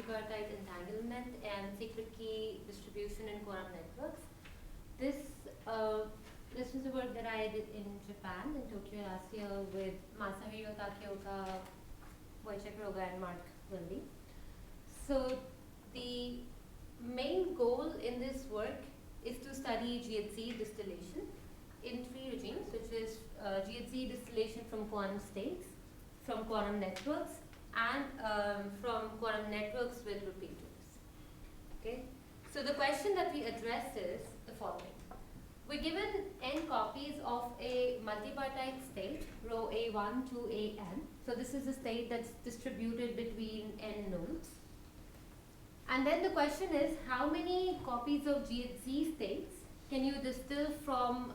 multipartite entanglement and secret key distribution in quantum networks. This this was a work that I did in Japan, in Tokyo last year with Masahiro Takioka, Wojciech Roga, and Mark Wilde. So the main goal in this work is to study GHZ distillation in three regimes, which is GHZ distillation from quantum states, from quantum networks, and from quantum networks with repeaters. Okay? So the question that we address is the following. We're given n copies of a multipartite state, rho A1 to AN. So this is a state that's distributed between n nodes. And then the question is, how many copies of GHZ states can you distill from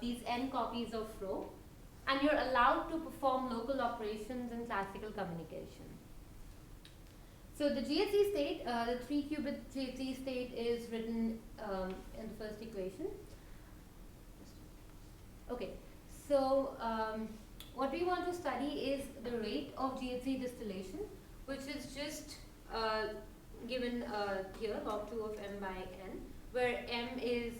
these n copies of rho? And you're allowed to perform local operations in classical communication. So the GHZ state, the 3-qubit GHZ state is written in the first equation. Okay, so what we want to study is the rate of GHZ distillation, which is just given here, log 2 of m by n, where m is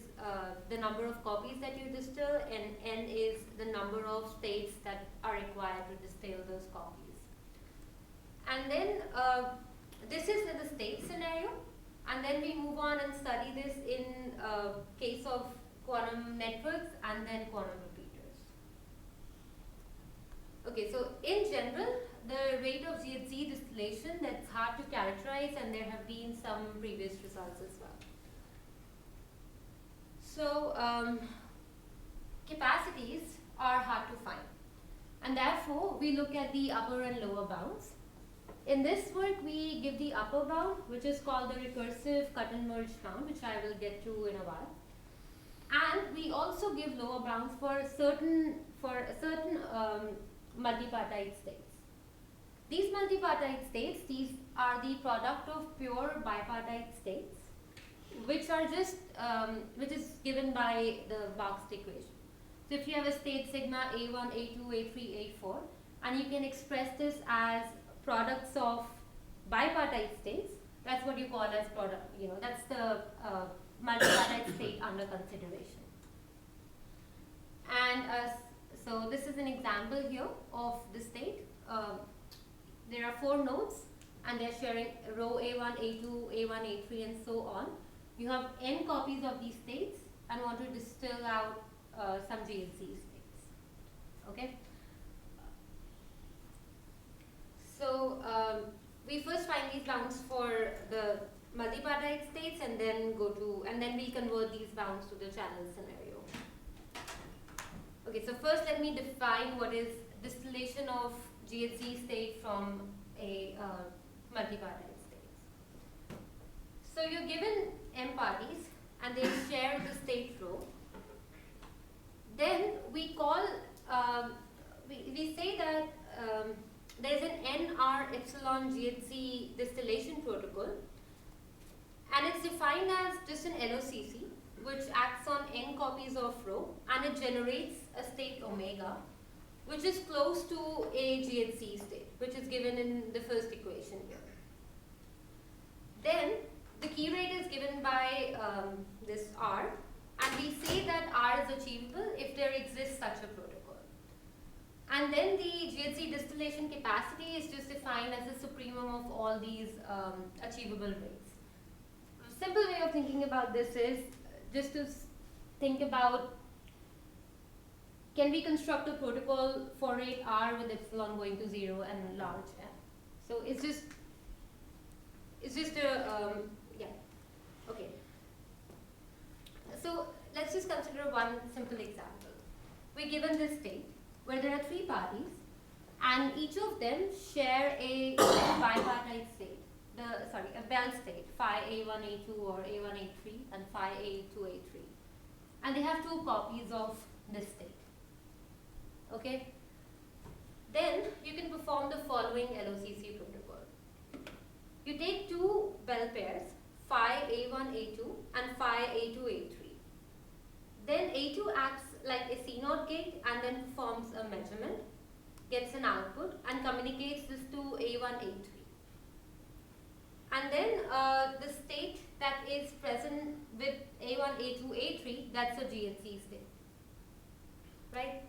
the number of copies that you distill and n is the number of states that are required to distill those copies. And then this is the state scenario, and then we move on and study this in case of quantum networks and then quantum repeaters. Okay, so in general, the rate of GHZ distillation, that's hard to characterize, and there have been some previous results as well. So capacities are hard to find, and therefore we look at the upper and lower bounds. In this work, we give the upper bound, which is called the recursive cut and merge bound, which I will get to in a while. And we also give lower bounds for certain multipartite states. These multipartite states, these are the product of pure bipartite states, which are just which is given by the Bakst equation. So if you have a state sigma A1, A2, A3, A4, and you can express this as products of bipartite states, that's what you call as product. That's the multipartite state under consideration. And so this is an example here of the state. There are 4 nodes, and they're sharing rho A1, A2, A1, A3, and so on. You have n copies of these states and want to distill out some GHZ states. Okay. So we first find these bounds for the multipartite states, and then we convert these bounds to the channel scenario. Okay, so first let me define what is distillation of GHZ state from a multipartite state. So you're given m parties, and they share the state rho. Then we call we say that there's an NR epsilon GHZ distillation protocol, and it's defined as just an LOCC, which acts on n copies of rho, and it generates a state omega, which is close to a GHZ state, which is given in the first equation here. Then the key rate is given by this R, and we say that R is achievable if there exists such a protocol. And then the GHZ distillation capacity is just defined as the supremum of all these achievable rates. A simple way of thinking about this is just to think about, can we construct a protocol for rate R with epsilon going to 0 and large m? So it's just a yeah. Okay. So let's just consider one simple example. We're given this state where there are 3 parties, and each of them share a bipartite state, a Bell state, phi A1, A2 or A1, A3, and phi A2, A3. And they have 2 copies of this state. Okay? Then you can perform the following LOCC protocol. You take 2 Bell pairs, phi A1, A2 and phi A2, A3. Then A2 acts like a C0 gate and then performs a measurement, gets an output, and communicates this to A1, A3. And then the state that is present with A1, A2, A3, that's a GHZ state, right?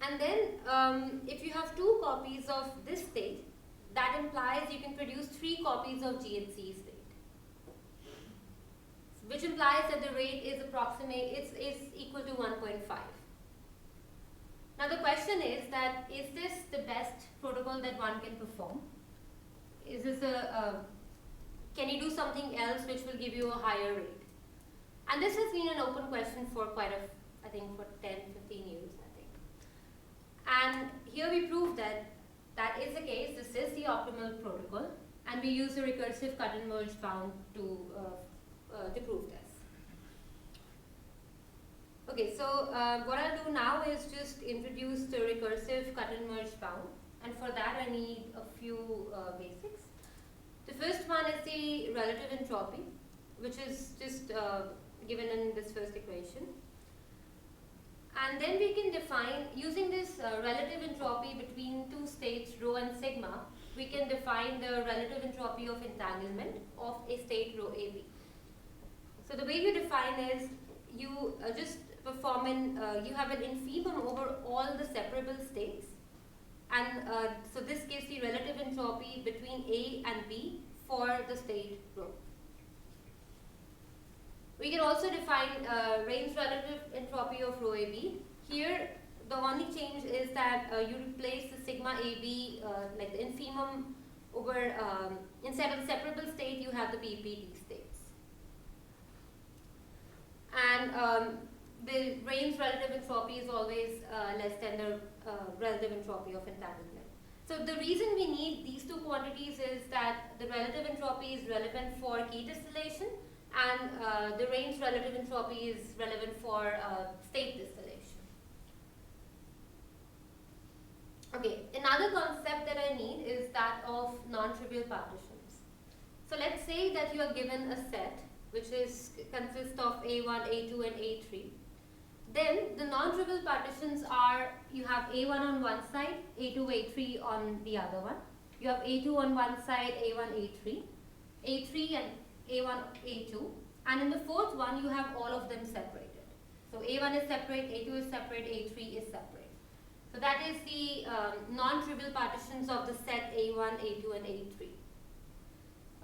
And then if you have 2 copies of this state, that implies you can produce 3 copies of GHZ state, which implies that the rate is equal to 1.5. Now the question is that, is this the best protocol that one can perform? Is this can you do something else which will give you a higher rate? And this has been an open question for I think for 10, 15 years, I think. And here we prove that that is the case. This is the optimal protocol, and we use a recursive cut and merge bound to prove this. Okay, so what I'll do now is just introduce the recursive cut and merge bound, and for that I need a few basics. The first one is the relative entropy, which is just given in this first equation. And then we can define, using this relative entropy between 2 states, rho and sigma, we can define the relative entropy of entanglement of a state rho AB. So the way you define is, you just perform you have an infimum over all the separable states, and so this gives the relative entropy between A and B for the state rho. We can also define range relative entropy of rho AB. Here the only change is that you replace the sigma AB, like the infimum over, instead of the separable state you have the BPT states. And the range relative entropy is always less than the relative entropy of entanglement. So the reason we need these 2 quantities is that the relative entropy is relevant for key distillation, and the range relative entropy is relevant for state distillation. Okay, another concept that I need is that of non-trivial partitions. So let's say that you are given a set which consists of A1, A2 and A3. Then the non-trivial partitions are, you have A1 on one side, A2, A3 on the other one. You have A2 on one side, A1, A3, A3 and A1, A2, and in the fourth one you have all of them separated. So A1 is separate, A2 is separate, A3 is separate. So that is the non-trivial partitions of the set A1, A2 and A3.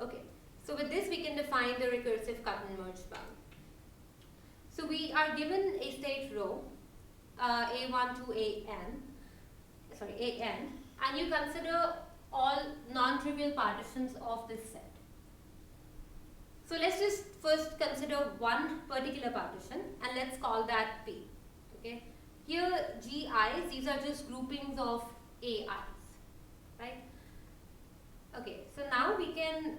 Okay, so with this we can define the recursive cut and merge bound. So we are given a state rho, A1 to AN, and you consider all non-trivial partitions of this set. So let's just first consider one particular partition, and let's call that P. Okay. Here GIs, these are just groupings of AIs, right? Okay, so now we can,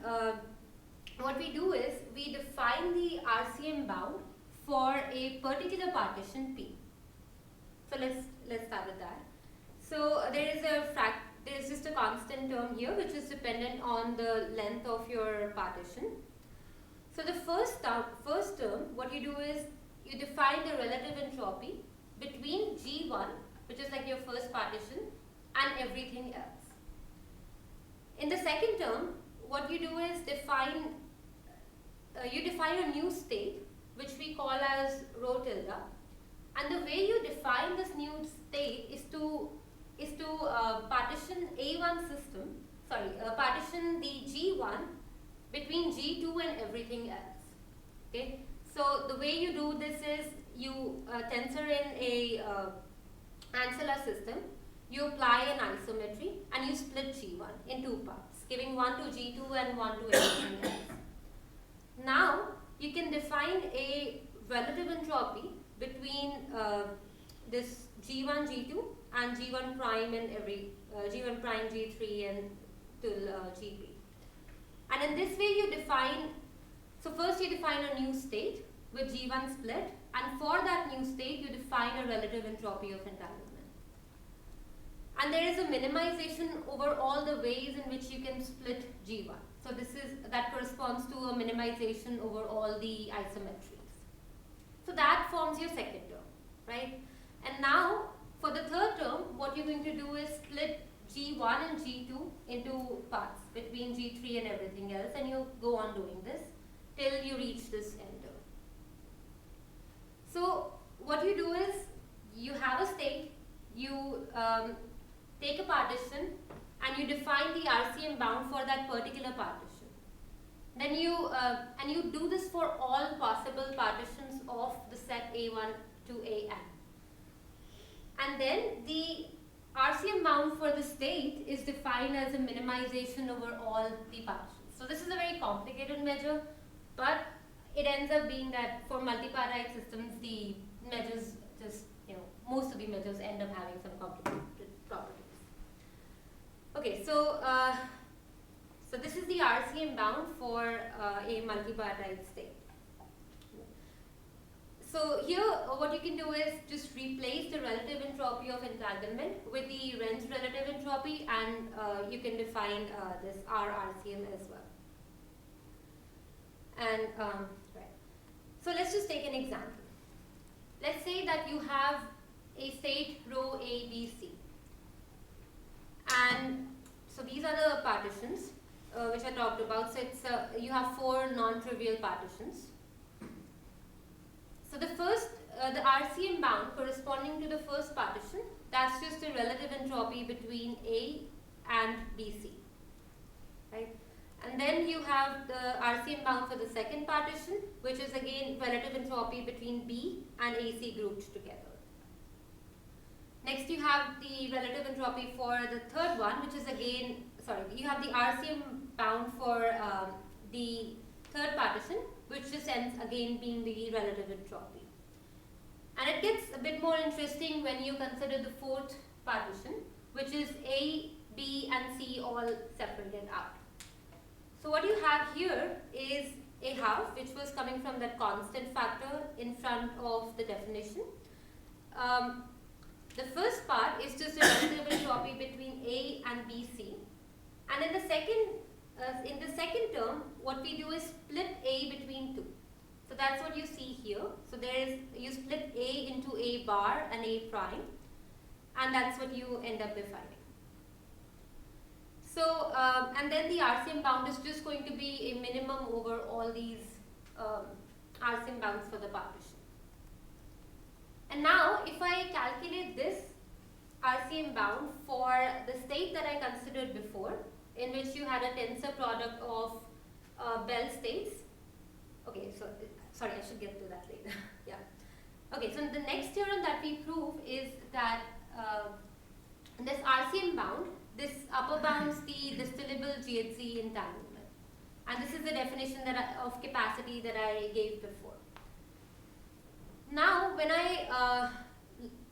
what we do is we define the RCM bound for a particular partition P. So let's start with that. So there is just a constant term here which is dependent on the length of your partition. So the first term, what you do is you define the relative entropy between G1, which is like your first partition, and everything else. In the second term, what you do is you define a new state which we call as rho tilde, and the way you define this new state is to partition partition the G1 between G2 and everything else. Okay, so the way you do this is you tensor in a ancilla system, you apply an isometry, and you split G1 in 2 parts, giving one to G2 and one to everything else. Now you can define a relative entropy between this G1, G2 and G1 prime and G1 prime, G3 and till Gp. And in this way you define, so first you define a new state with G1 split, and for that new state you define a relative entropy of entanglement. And there is a minimization over all the ways in which you can split G1. So that corresponds to a minimization over all the isometries. So that forms your second term, right? And now for the third term, what you're going to do is split G1 and G2 into parts between G3 and everything else, and you go on doing this till you reach this end term. So what you do is you have a state, you take a partition and you define the RCM bound for that particular partition. Then you do this for all possible partitions of the set A1 to AN. And then the RCM bound for the state is defined as a minimization over all the partitions. So this is a very complicated measure, but it ends up being that for multipartite systems, the measures just, most of the measures end up having some complicated properties. Okay, so this is the RCM bound for a multipartite state. So here what you can do is just replace the relative entropy of entanglement with the Ren's relative entropy, and you can define this RRCM as well. And right. So let's just take an example. Let's say that you have a state rho A, B, C. And so these are the partitions which I talked about. So it's you have 4 non-trivial partitions. So the first, the RCM bound corresponding to the first partition, that's just the relative entropy between A and BC, right? And then you have the RCM bound for the second partition, which is again relative entropy between B and AC grouped together. Next you have the relative entropy for the third one, which is again, you have the RCM bound for the third partition, which just ends again being the relative entropy. And it gets a bit more interesting when you consider the fourth partition, which is A, B and C all separated out. So what you have here is a half, which was coming from that constant factor in front of the definition. The first part is just the relative entropy between A and BC, and in the second term, what we do is split A between 2. So that's what you see here. So you split A into A bar and A prime, and that's what you end up defining. So and then the RCM bound is just going to be a minimum over all these RCM bounds for the partition. And now if I calculate this RCM bound for the state that I considered before, in which you had a tensor product of Bell states. Okay, so sorry, I should get to that later. Yeah. Okay, so the next theorem that we prove is that this RCM bound, this upper bounds the distillable GHZ entanglement. And this is the definition of capacity that I gave before. Now, when I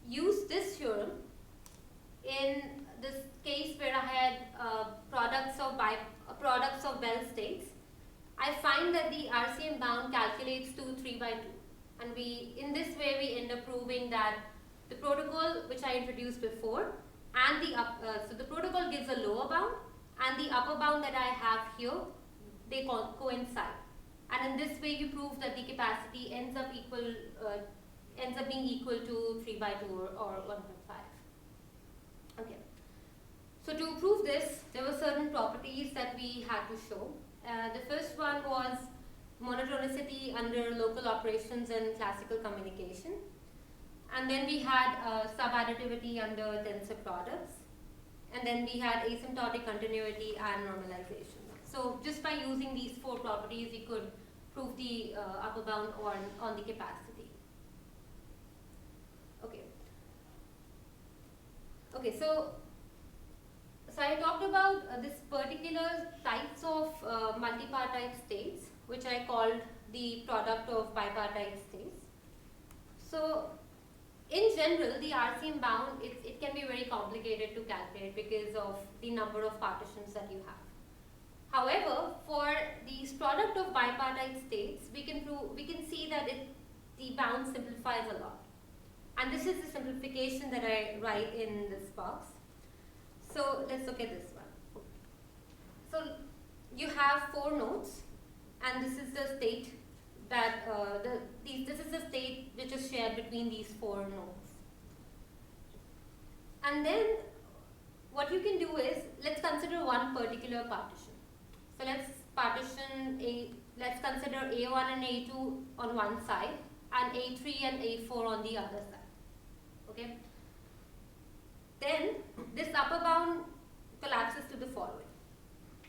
use this theorem in this case where I had products of Bell states, I find that the RCM bound calculates to 3 by 2, and in this way we end up proving that the protocol which I introduced before and so the protocol gives a lower bound, and the upper bound that I have here, they coincide. And in this way you prove that the capacity ends up being equal to 3 by 2 or 1.5. Okay. So to prove this, there were certain properties that we had to show. The first one was monotonicity under local operations and classical communication. And then we had subadditivity under tensor products. And then we had asymptotic continuity and normalization. So just by using these 4 properties, we could prove the upper bound on the capacity. Okay, so I talked about this particular types of multipartite states, which I called the product of bipartite states. So in general, the RCM bound, it can be very complicated to calculate because of the number of partitions that you have. However, for these product of bipartite states, we can see that the bound simplifies a lot. And this is the simplification that I write in this box. So let's look at this one. So you have 4 nodes, and this is the state that this is the state which is shared between these 4 nodes. And then what you can do is, let's consider one particular partition. So let's partition let's consider A1 and A2 on one side and A3 and A4 on the other side. Okay. Then this upper bound collapses to the following.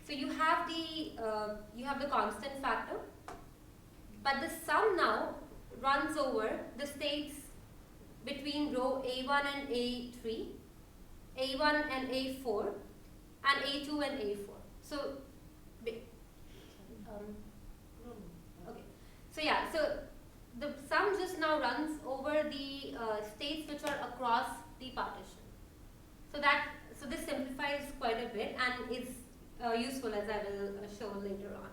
So you have the constant factor, but the sum now runs over the states between row A1 and A3, A1 and A4, and A2 and A4. So, okay. So yeah, so the sum just now runs over the states which are across the partition. So this simplifies quite a bit and is useful, as I will show later on.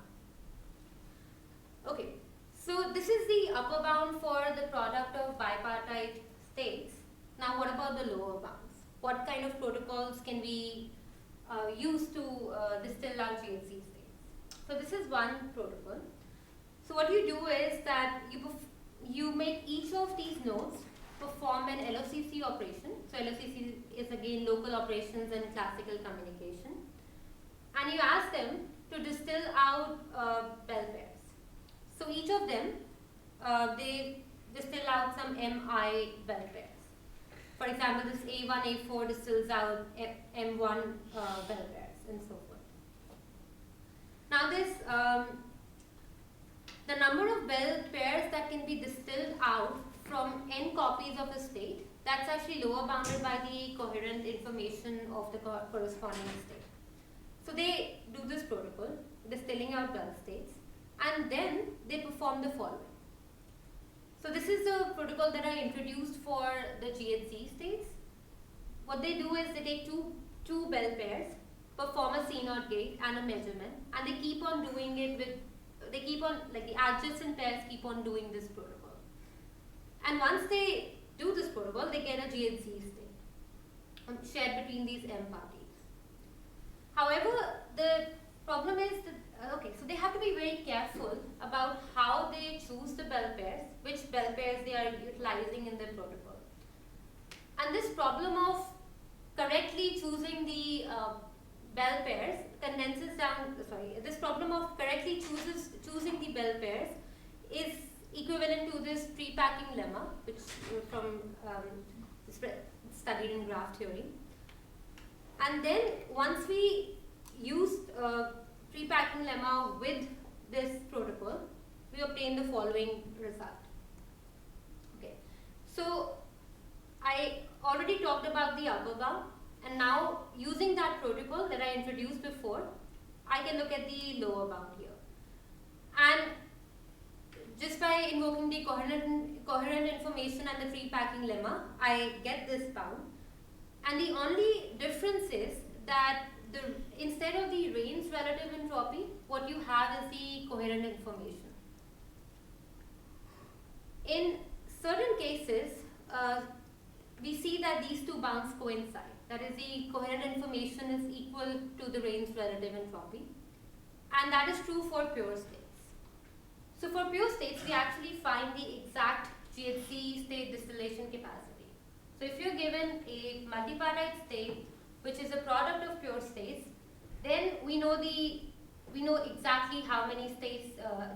Okay, so this is the upper bound for the product of bipartite states. Now what about the lower bounds? What kind of protocols can we use to distill out GHZ states? So this is one protocol. So what you do is that you make each of these nodes perform an LOCC operation. So LOCC is again local operations and classical communication. And you ask them to distill out bell pairs. So each of them, they distill out some MI bell pairs. For example, this A1, A4 distills out M1 bell pairs and so forth. Now this, the number of bell pairs that can be distilled out from n copies of a state, that's actually lower bounded by the coherent information of the corresponding state. So they do this protocol, distilling out bell states, and then they perform the following. So this is the protocol that I introduced for the GHZ states. What they do is they take two bell pairs, perform a CNOT gate and a measurement, and they keep on doing it with, like the adjacent pairs keep on doing this protocol. And once they do this protocol, they get a GHZ state shared between these M parties. However, the problem is that, okay, so they have to be very careful about how they choose the bell pairs, which bell pairs they are utilizing in their protocol. And this problem of correctly choosing the bell pairs condenses down, this problem of correctly choosing the bell pairs is equivalent to this pre-packing lemma, which from studied in graph theory. And then once we used pre-packing lemma with this protocol, we obtain the following result. Okay, so I already talked about the upper bound, and now using that protocol that I introduced before, I can look at the lower bound here. And just by invoking the coherent information and the pre-packing lemma, I get this bound. And the only difference is that instead of the Rain's relative entropy, what you have is the coherent information. In certain cases, we see that these two bounds coincide. That is, the coherent information is equal to the Rain's relative entropy. And that is true for pure states. So for pure states, we actually find the exact GHZ state distillation capacity. So if you're given a multipartite state, which is a product of pure states, then we know exactly how many states,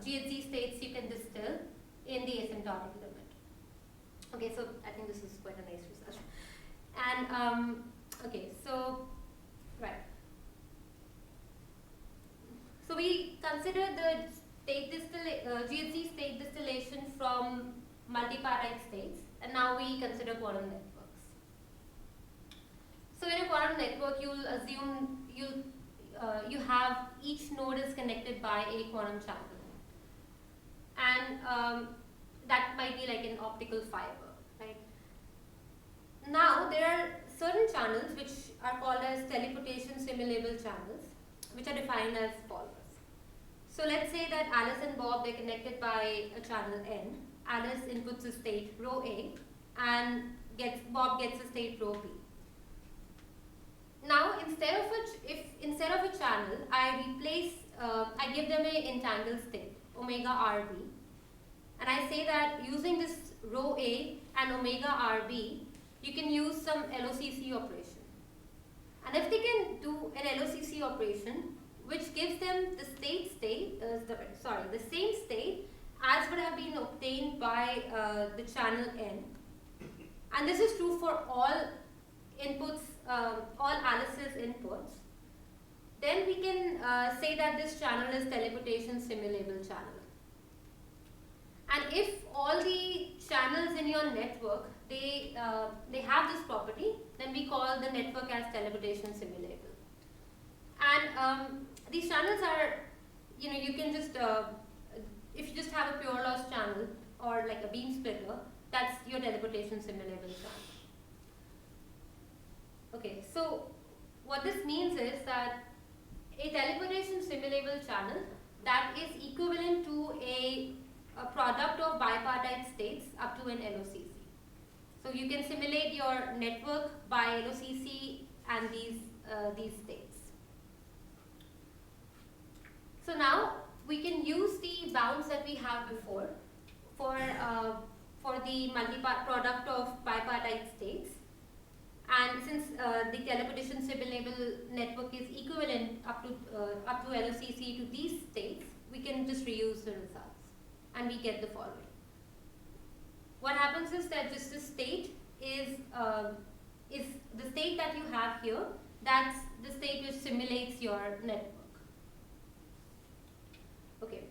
GHZ states you can distill in the asymptotic limit. Okay, so I think this is quite a nice result. And okay, so right. So we consider the GHZ state distillation from multipartite states, and now we consider quantum networks. So in a quantum network, you'll assume you have each node is connected by a quantum channel, and that might be like an optical fiber, right? Now there are certain channels which are called as teleportation simulable channels, which are defined as follows. So let's say that Alice and Bob, they're connected by a channel N. Alice inputs a state rho A, and Bob gets a state rho B. Now instead of a channel, I give them an entangled state, omega RB, and I say that using this rho A and omega RB, you can use some LOCC operation. And And if they can do an LOCC operation which gives them the the same state as would have been obtained by the channel N, and this is true for all inputs, all Alice's inputs, then we can say that this channel is teleportation simulable channel. And if all the channels in your network they have this property, then we call the network as teleportation simulable. And these channels are, you can just if you just have a pure loss channel or like a beam splitter, that's your teleportation simulable channel. Okay, so what this means is that a teleportation simulable channel that is equivalent to a product of bipartite states up to an LOCC. So you can simulate your network by LOCC and these states. So now we can use the bounds that we have before for the product of bipartite states. And since the teleportation simulable network is equivalent up to LOCC to these states, we can just reuse the results, and we get the following. What happens is that just the state is the state that you have here. That's the state which simulates your network. Okay.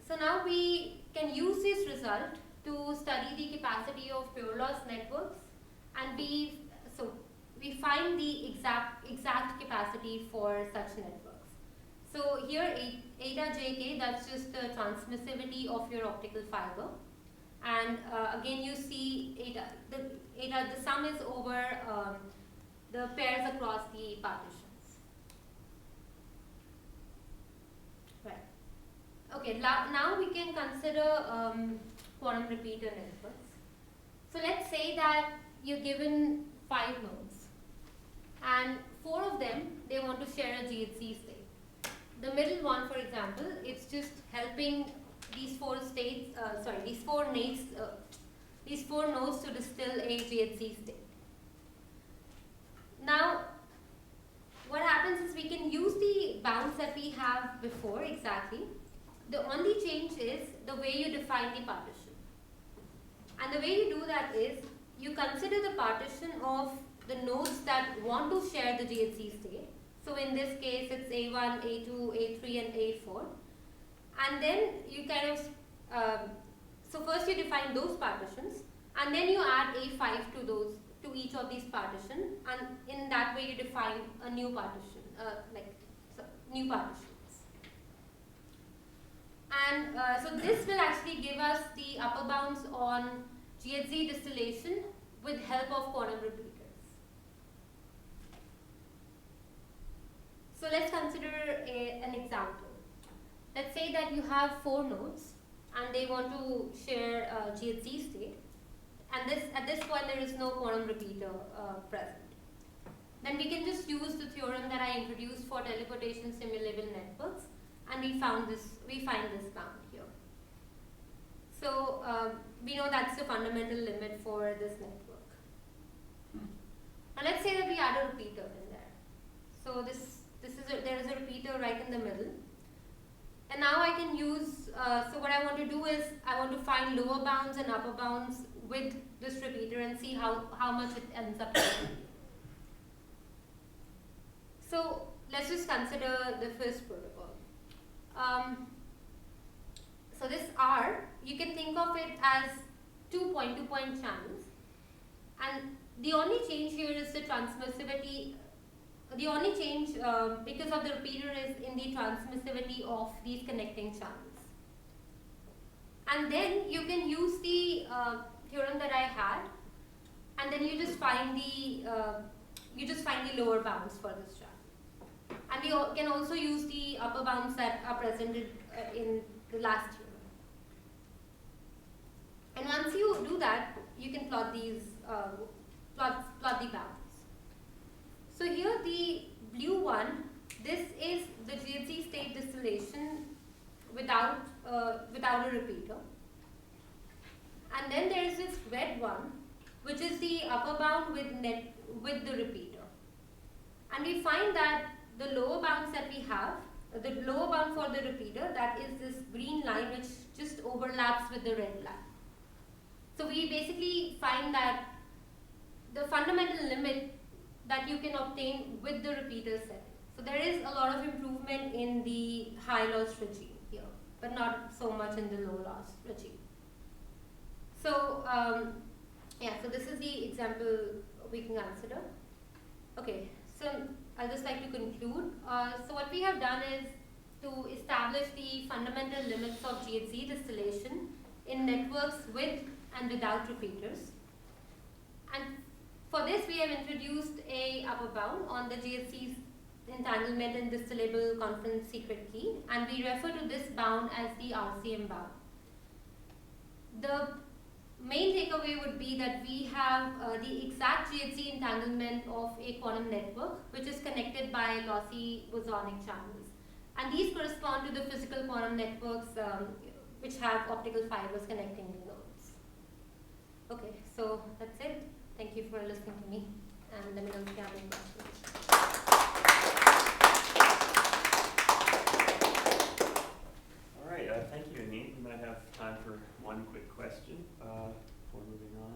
So now we can use this result to study the capacity of pure loss networks, and we find the exact capacity for such networks. So here eta jk, that's just the transmissivity of your optical fiber, and again you see the sum is over the pairs across the partitions. Right. Okay. Now we can consider quantum repeater networks. So let's say that you're given 5 nodes, and 4 of them they want to share a GHZ state. The middle one, for example, it's just helping these 4 states, these 4 nodes to distill a GHZ state. Now, what happens is we can use the bounds that we have before exactly. The only change is the way you define the partition. And the way you do that is you consider the partition of the nodes that want to share the GHZ state. So in this case, it's A1, A2, A3, and A4. And then you kind of, so first you define those partitions, and then you add A5 to each of these partitions, and in that way you define a new partition, new partitions. And so this will actually give us the upper bounds on GHZ distillation with help of quantum repeaters. So let's consider an example. Let's say that you have 4 nodes and they want to share a GHZ state, and at this point there is no quantum repeater present. Then we can just use the theorem that I introduced for teleportation simulable networks, and we find this bound here. So we know that's the fundamental limit for this network. Now let's say that we add a repeater in there. So there is a repeater right in the middle. And now I can use, so what I want to do is I want to find lower bounds and upper bounds with this repeater and see how much it ends up being. So let's just consider the first protocol. So this R, you can think of it as 2 point-to-point channels, and the only change here is the transmissivity. The only change because of the repeater is in the transmissivity of these connecting channels. And then you can use the theorem that I had, and then you just find the lower bounds for this channel. And you can also use the upper bounds that are presented in the last theorem. And once you do that, you can plot these plot the bounds. So here the blue one, this is the GHZ state distillation without a repeater. And then there is this red one, which is the upper bound with the repeater. we find that the lower bounds that we have, the lower bound for the repeater, that is this green line which just overlaps with the red line. So we basically find that the fundamental limit that you can obtain with the repeater setting. So there is a lot of improvement in the high loss regime here, but not so much in the low loss regime. So yeah, so this is the example we can consider. Okay, so I'll just like to conclude. So what we have done is to establish the fundamental limits of GHZ distillation in networks with and without repeaters. And for this, we have introduced a upper bound on the GHZ's entanglement in distillable conference secret key, and we refer to this bound as the RCM bound. The main takeaway would be that we have the exact GHZ entanglement of a quantum network, which is connected by lossy bosonic channels. And these correspond to the physical quantum networks which have optical fibers connecting the nodes. Okay, so that's it. Thank you for listening to me, and let me know if you have any questions. All right, thank you, Anit. We might have time for one quick question before moving on.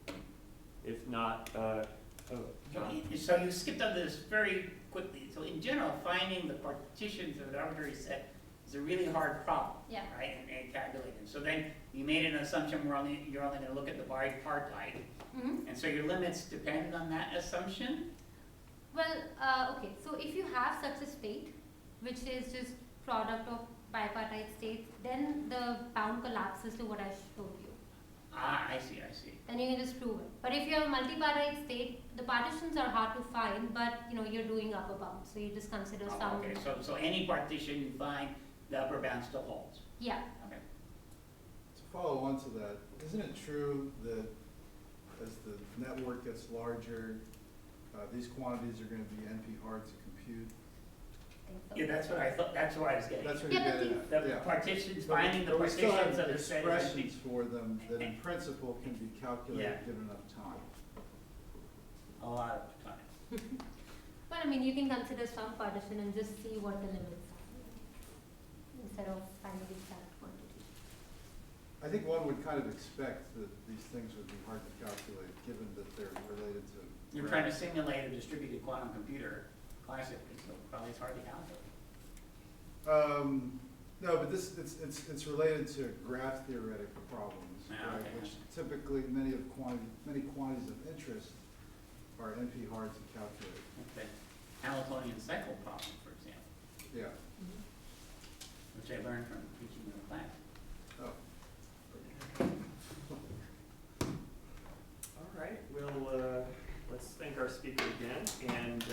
So, if not, John? So you skipped on this very quickly. So in general, finding the partitions of an arbitrary set is a really hard problem, Yeah. right? And calculating. So then you made an assumption you're only going to look at the bipartite, Mm-hmm. and so your limits depend on that assumption. Well, okay, so if you have such a state, which is just product of bipartite states, then the bound collapses to what I showed you. Ah, I see. Then you can just prove it. But if you have a multipartite state, the partitions are hard to find, but you're doing upper bound, so you just consider Oh, some. okay, so any partition you find, the upper bound still holds. Yeah. Okay. To follow on to that, isn't it true that as the network gets larger, these quantities are going to be NP hard to compute? I think so. Yeah, that's what I thought. That's where I was getting. That's what Yeah, you're but getting The at. Yeah. partitions, But- finding the but we still partitions have of the set. expressions for them that in principle can be calculated Yeah. given enough time. A lot of time. Well, I mean, you can consider some partition and just see what the limits are, instead of finding the exact quantity. I think one would kind of expect that these things would be hard to calculate, given that they're related to. You're trying to simulate a distributed quantum computer classically, so probably it's hard to calculate. No, but it's related to graph theoretic problems, Ah, right? okay. Which typically many quantities of interest are NP hard to calculate. Like the Hamiltonian cycle problem, for example, Yeah. which I learned from teaching in the class. Oh. all right, well, let's thank our speaker again, and